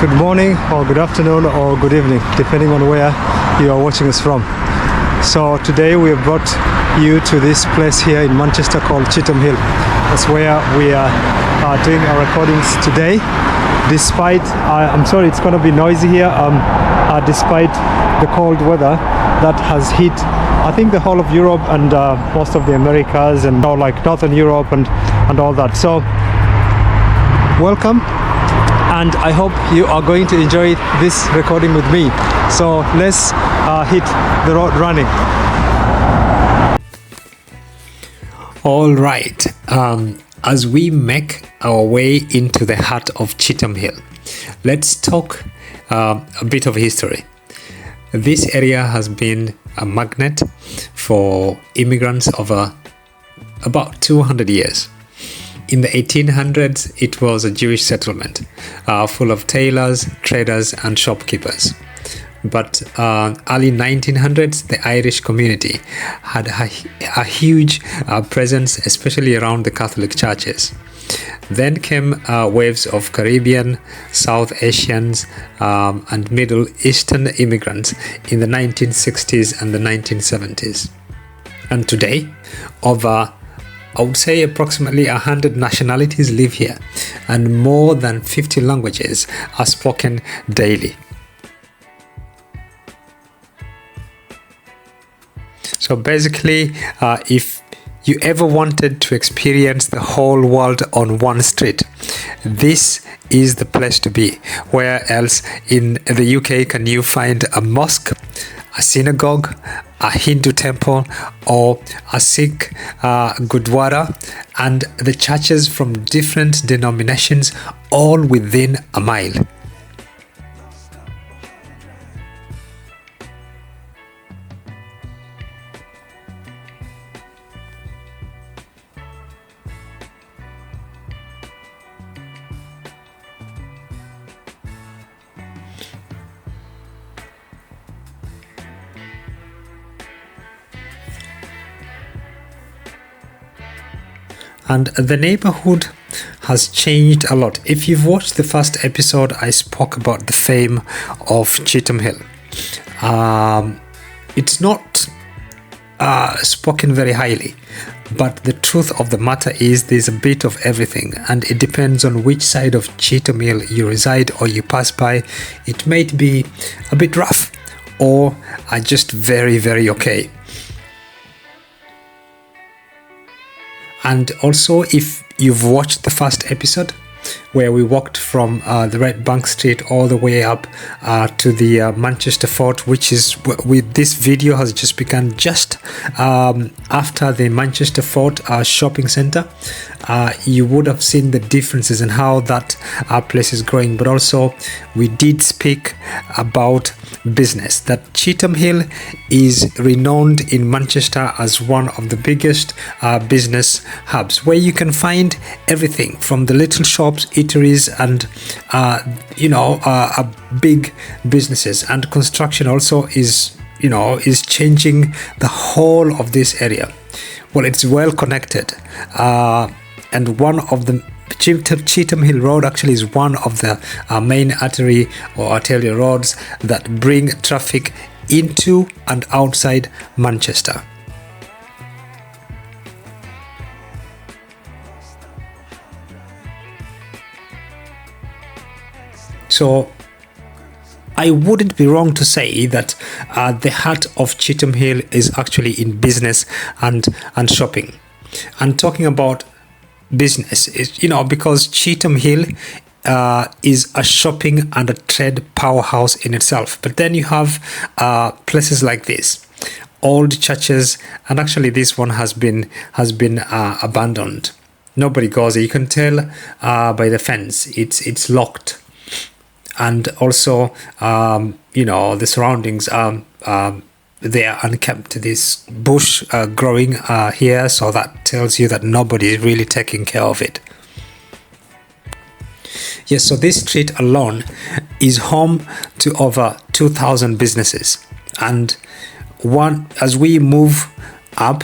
Good morning, or good afternoon, or good evening, depending on where you are watching us from. So today we have brought you to this place here in Manchester called Cheetham Hill. That's where we are doing our recordings today. Despite, I'm sorry, it's going to be noisy here, despite the cold weather that has hit, I think, the whole of Europe and most of the Americas and all, like Northern Europe and all that. So welcome, and I hope you are going to enjoy this recording with me. So let's hit the road running. All right, as we make our way into the heart of Cheetham Hill, let's talk a bit of history. This area has been a magnet for immigrants over about 200 years. In the 1800s, it was a Jewish settlement full of tailors, traders, and shopkeepers. But early 1900s, the Irish community had a huge presence, especially around the Catholic churches. Then came waves of Caribbean, South Asians, and Middle Eastern immigrants in the 1960s and the 1970s. And today, I would say approximately 100 nationalities live here, and more than 50 languages are spoken daily. So basically, if you ever wanted to experience the whole world on one street, this is the place to be. Where else in the UK can you find a mosque, a synagogue, a Hindu temple, or a Sikh Gurdwara, and the churches from different denominations all within a mile? And the neighborhood has changed a lot. If you've watched the first episode, I spoke about the fame of Cheetham Hill. It's not spoken very highly, but the truth of the matter is there's a bit of everything, and it depends on which side of Cheetham Hill you reside or you pass by. It might be a bit rough or just very, very okay. And also, if you've watched the first episode where we walked from the Red Bank Street all the way up to the Manchester Fort, which is with this video has just begun just after the Manchester Fort shopping centre, you would have seen the differences and how that place is growing. But also, we did speak about business, that Cheetham Hill is renowned in Manchester as one of the biggest business hubs, where you can find everything from the little shops, eateries, and big businesses. And construction also is changing the whole of this area. Well, it's well connected, and one of the Cheetham Hill Road actually is one of the main artery or arterial roads that bring traffic into and outside Manchester. So I wouldn't be wrong to say that the heart of Cheetham Hill is actually in business and shopping. And talking about business is, because Cheetham Hill is a shopping and a trade powerhouse in itself. But then you have places like this, old churches, and actually this one has been abandoned. Nobody goes there. You can tell by the fence. It's locked. And also, the surroundings they are unkempt. This bush growing here, so that tells you that nobody is really taking care of it. Yes, so this street alone is home to over 2,000 businesses, and as we move up,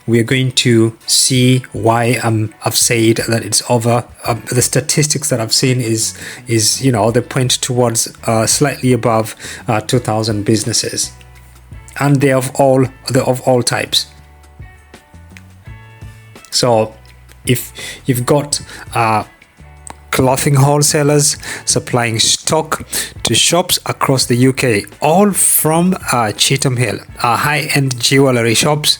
we're going to see why I've said that it's over. The statistics that I've seen is they point towards slightly above 2,000 businesses, and they're of all types. So if you've got clothing wholesalers supplying stock to shops across the UK, all from Cheetham Hill, high-end jewellery shops,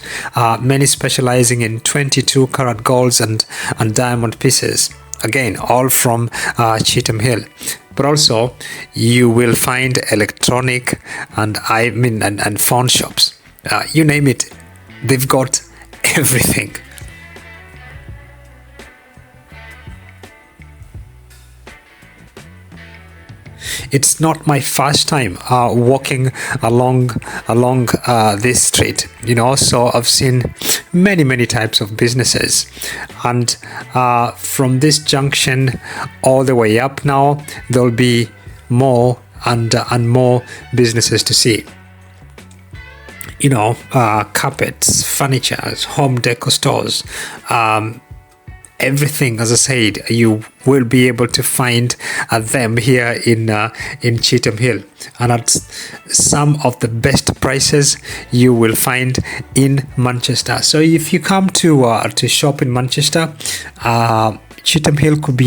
many specialising in 22 karat golds and diamond pieces. Again, all from Cheetham Hill. But also, you will find electronic and phone shops. You name it, they've got everything. It's not my first time walking along this street, so I've seen many types of businesses, and from this junction all the way up now, there'll be more and more businesses to see. Carpets, furniture, home decor stores, everything. As I said, you will be able to find them here in Cheetham Hill, and at some of the best prices you will find in Manchester. So if you come to shop in Manchester, Cheetham Hill could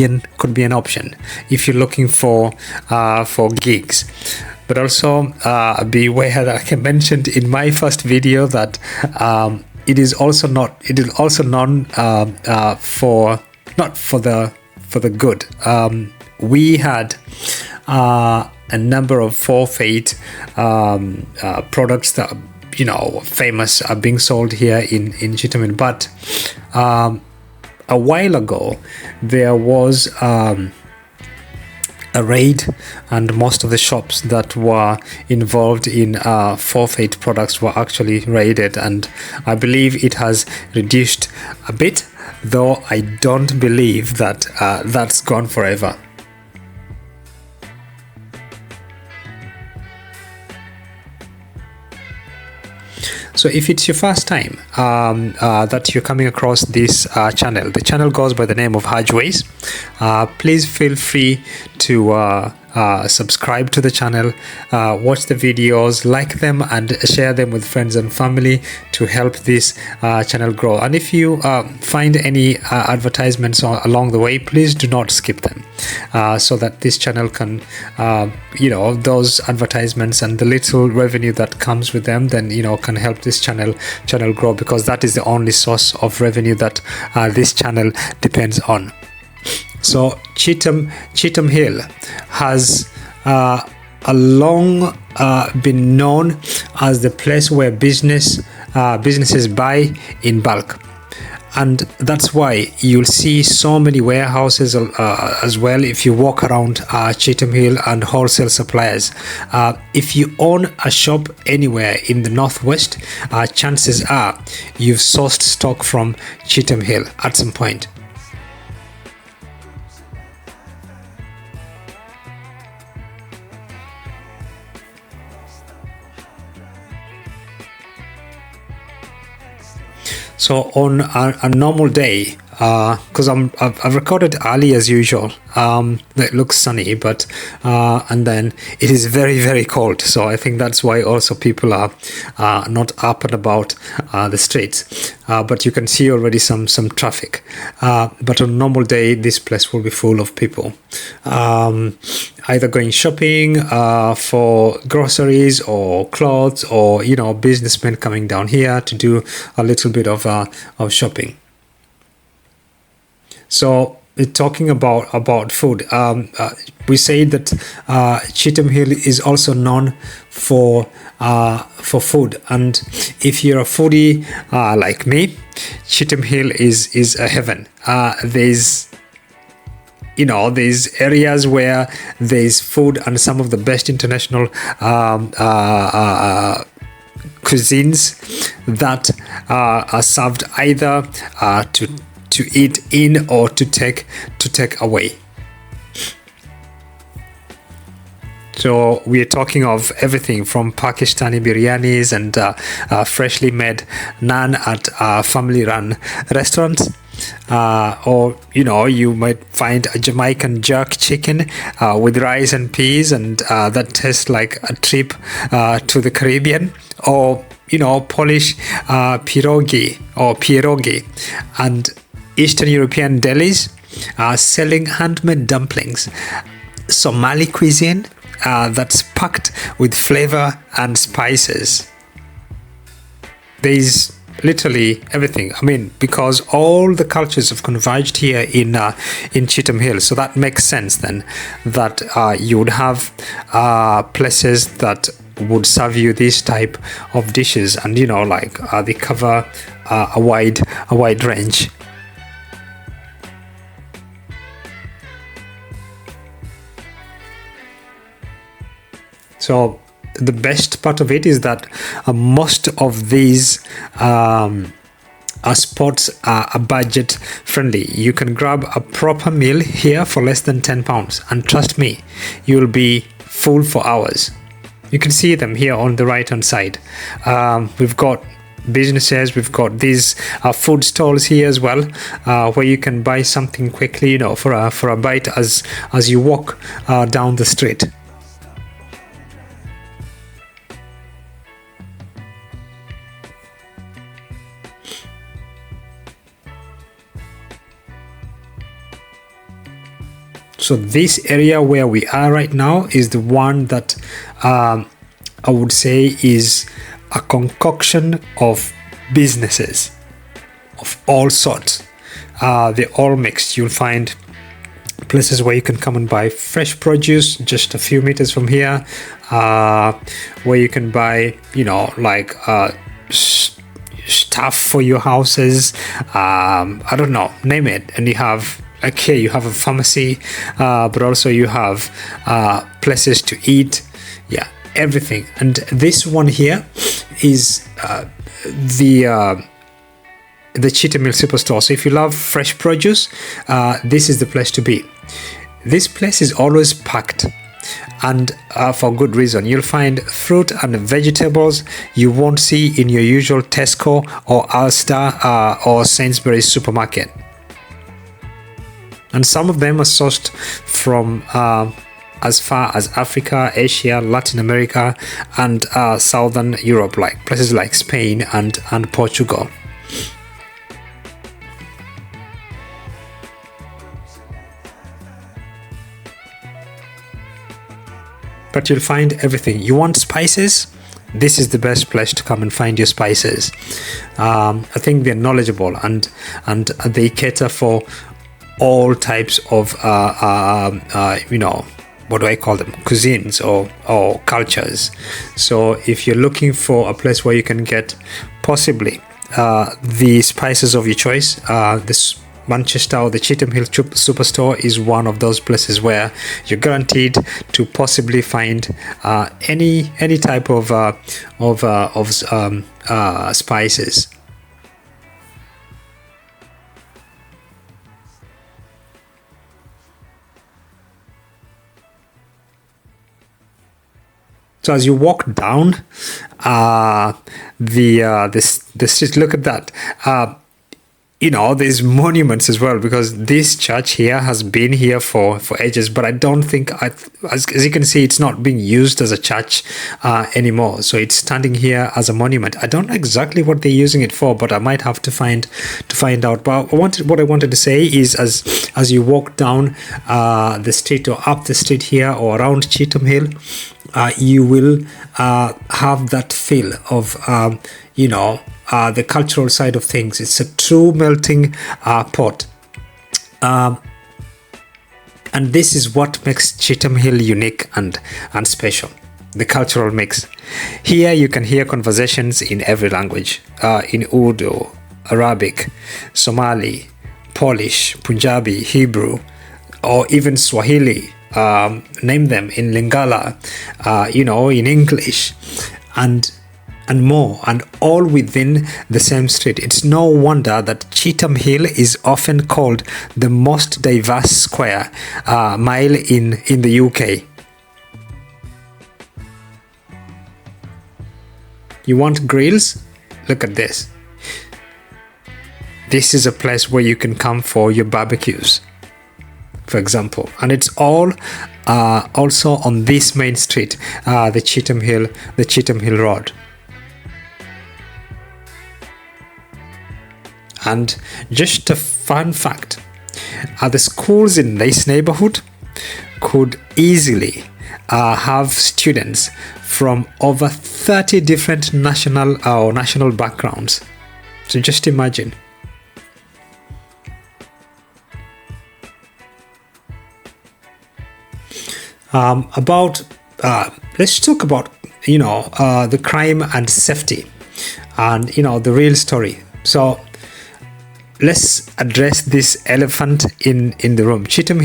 be an option if you're looking for gigs. But also beware that I mentioned in my first video that it is also not for the good. We had a number of forfeit products that famous are being sold here in Cheetham Hill, but a while ago there was a raid, and most of the shops that were involved in forfeit products were actually raided, and I believe it has reduced a bit, though I don't believe that that's gone forever. So if it's your first time that you're coming across this channel, the channel goes by the name of Hajways. Please feel free to subscribe to the channel, watch the videos, like them, and share them with friends and family to help this channel grow. And if you find any advertisements along the way, please do not skip them, so that this channel can those advertisements and the little revenue that comes with them then can help this channel grow, because that is the only source of revenue that this channel depends on. So Cheetham Hill has a long been known as the place where businesses buy in bulk, and that's why you'll see so many warehouses as well if you walk around Cheetham Hill, and wholesale suppliers. If you own a shop anywhere in the northwest, chances are you've sourced stock from Cheetham Hill at some point. So on a normal day, because I've recorded early as usual, it looks sunny, but and then it is very cold, so I think that's why also people are not up and about the streets, but you can see already some traffic, but on a normal day this place will be full of people, either going shopping for groceries or clothes, or businessmen coming down here to do a little bit of shopping. So talking about food, we say that Cheetham Hill is also known for food, and if you're a foodie like me, Cheetham Hill is a heaven. There's areas where there's food and some of the best international cuisines that are served either to eat in or to take away. So we're talking of everything from Pakistani biryanis and freshly made naan at family-run restaurants. Or you might find a Jamaican jerk chicken with rice and peas, and that tastes like a trip to the Caribbean. Or Polish pierogi or pierogi, and Eastern European delis selling handmade dumplings. Somali cuisine that's packed with flavor and spices. There's literally everything. I mean, because all the cultures have converged here in Cheetham Hill, so that makes sense then that you would have places that would serve you this type of dishes, and they cover a wide range. So the best part of it is that most of these spots are budget friendly. You can grab a proper meal here for less than £10, and trust me, you'll be full for hours. You can see them here on the right hand side. We've got businesses, we've got these food stalls here as well, where you can buy something quickly, for a bite as you walk down the street. So this area where we are right now is the one that I would say is a concoction of businesses of all sorts. They're all mixed. You'll find places where you can come and buy fresh produce just a few meters from here, where you can buy, stuff for your houses. I don't know, name it. And you have, like here, you have a pharmacy, but also you have places to eat. Yeah, everything. And this one here is the Cheetham Hill Superstore. So if you love fresh produce, this is the place to be. This place is always packed, and for good reason. You'll find fruit and vegetables you won't see in your usual Tesco or Asda or Sainsbury's supermarket. And some of them are sourced from as far as Africa, Asia, Latin America, and Southern Europe, like places like Spain and Portugal. But you'll find everything. You want spices? This is the best place to come and find your spices. I think they're knowledgeable and they cater for all types of what do I call them, cuisines or cultures. So if you're looking for a place where you can get possibly the spices of your choice, this Manchester or the Cheetham Hill Superstore is one of those places where you're guaranteed to possibly find any type of spices. So as you walk down the street, look at that. There's monuments as well, because this church here has been here for ages, but I don't think, as you can see, it's not being used as a church anymore. So it's standing here as a monument. I don't know exactly what they're using it for, but I might have to find out. But what I wanted to say is, as you walk down the street or up the street here or around Cheetham Hill, you will have that feel of the cultural side of things. It's a true melting pot, and this is what makes Cheetham Hill unique and special. The cultural mix. Here you can hear conversations in every language, in Urdu, Arabic, Somali, Polish, Punjabi, Hebrew, or even Swahili. Name them, in Lingala, in English, and more, and all within the same street. It's no wonder that Cheetham Hill is often called the most diverse square mile in the UK. You want grills? Look at this. This is a place where you can come for your barbecues, for example, and it's all also on this main street, the Cheetham Hill Road. And just a fun fact, the schools in this neighborhood could easily have students from over 30 different national backgrounds. So just imagine. Let's talk about the crime and safety, and the real story. So let's address this elephant in the room. Cheetham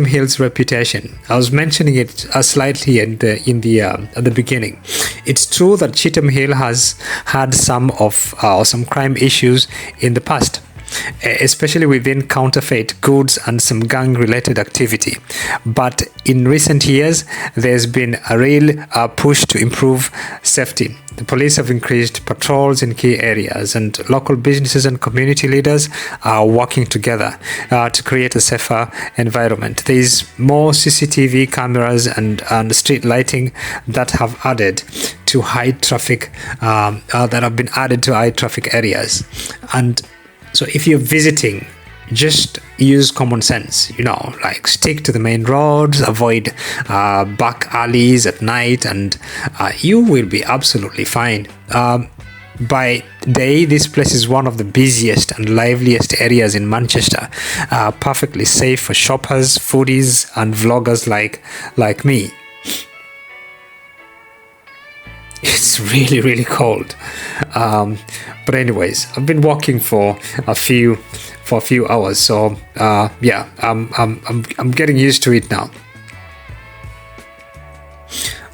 Hill's reputation. I was mentioning it slightly at the beginning. It's true that Cheetham Hill has had some crime issues in the past, especially within counterfeit goods and some gang-related activity. But in recent years, there's been a real push to improve safety. The police have increased patrols in key areas, and local businesses and community leaders are working together to create a safer environment. There is more CCTV cameras and street lighting that have added to high traffic areas. And so if you're visiting, just use common sense, like stick to the main roads, avoid back alleys at night, and you will be absolutely fine. By day, this place is one of the busiest and liveliest areas in Manchester, perfectly safe for shoppers, foodies, and vloggers like me. It's really, really cold. But anyways, I've been walking for a few hours, so yeah, I'm getting used to it now.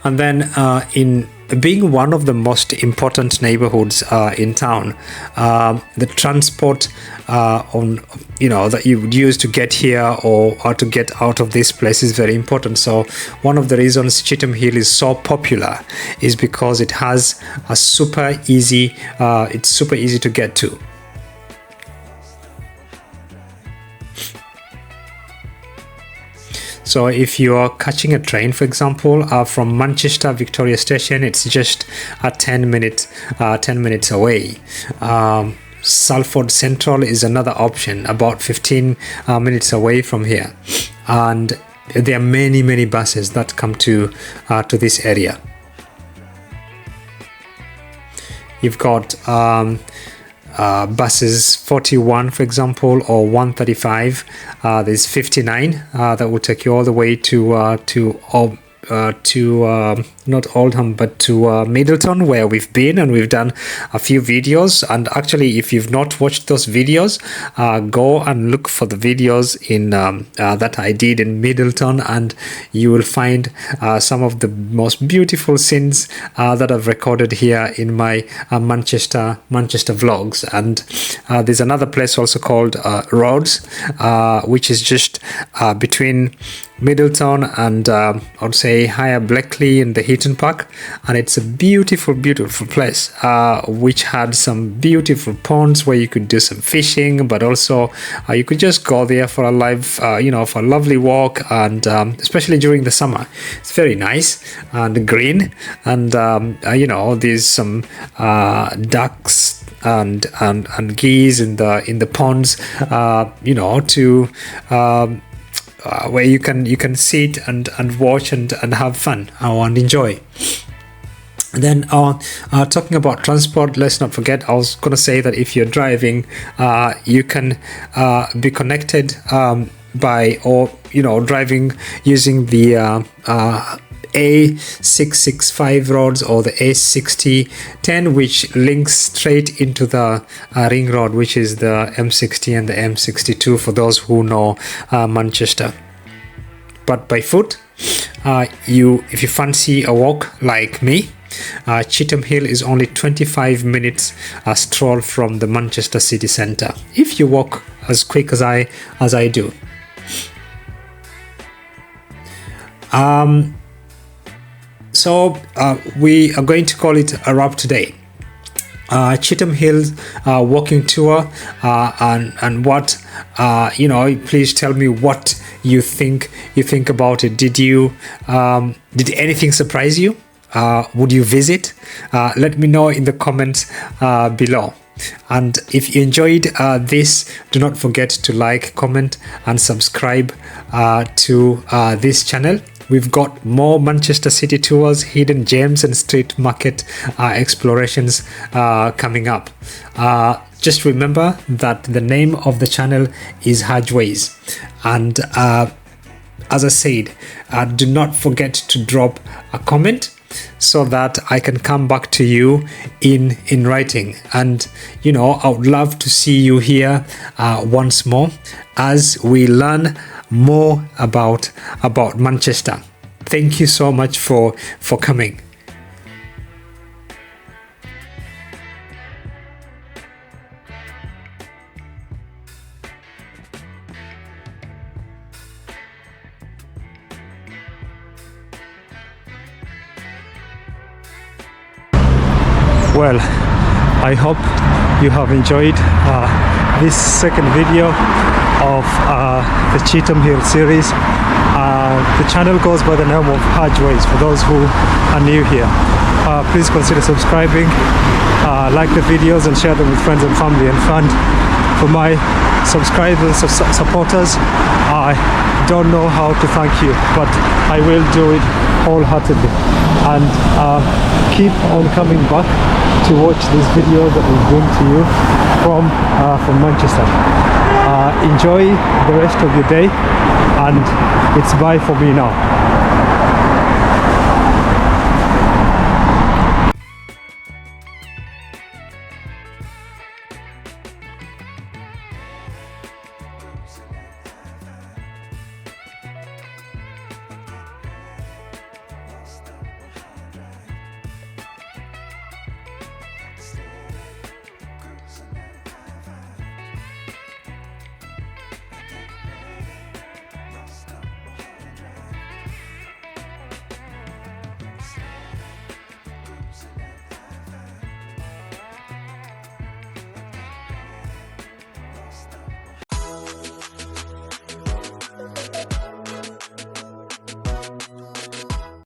And then in being one of the most important neighborhoods in town, the transport that you would use to get here or to get out of this place is very important. So one of the reasons Cheetham Hill is so popular is because it has a it's super easy to get to. So if you are catching a train, for example, from Manchester Victoria Station, it's just 10 minutes away. Salford Central is another option, about 15 minutes away from here, and there are many buses that come to this area. You've got buses 41, for example, or 135. There's 59 that will take you all the way to not Oldham, but to Middleton, where we've been, and we've done a few videos. And actually, if you've not watched those videos, go and look for the videos in that I did in Middleton, and you will find some of the most beautiful scenes that I've recorded here in my Manchester vlogs. And there's another place also called Rhodes, which is just between Middleton and I'd say higher Blackley in the Heaton Park, and it's a beautiful place which had some beautiful ponds where you could do some fishing, but also you could just go there for a for a lovely walk, and especially during the summer, it's very nice and green, and there's some ducks and geese in the ponds, where you can sit and watch and have fun and enjoy. And then talking about transport, let's not forget, I was going to say that if you're driving, you can be connected driving using the A665 roads or the A6010, which links straight into the ring road, which is the M60 and the M62 for those who know Manchester. But by foot, if you fancy a walk like me, Cheetham Hill is only 25 minutes stroll from the Manchester city centre, if you walk as quick as I do. So we are going to call it a wrap today. Cheetham Hill walking tour, and what please tell me what you think about it. Did anything surprise you? Would you visit? Let me know in the comments below. And if you enjoyed this, do not forget to like, comment and subscribe to this channel. We've got more Manchester City tours, hidden gems and street market explorations coming up. Just remember that the name of the channel is Hajways. And as I said, do not forget to drop a comment so that I can come back to you in writing. And I would love to see you here once more as we learn more about Manchester. Thank you so much for coming. Well, I hope you have enjoyed this second video of the Cheetham Hill series. The channel goes by the name of Hajways for those who are new here. Please consider subscribing, like the videos and share them with friends and family. And for my subscribers, supporters, I don't know how to thank you, but I will do it wholeheartedly. And keep on coming back to watch these videos that we bring to you from Manchester. Enjoy the rest of your day, and it's bye for me now.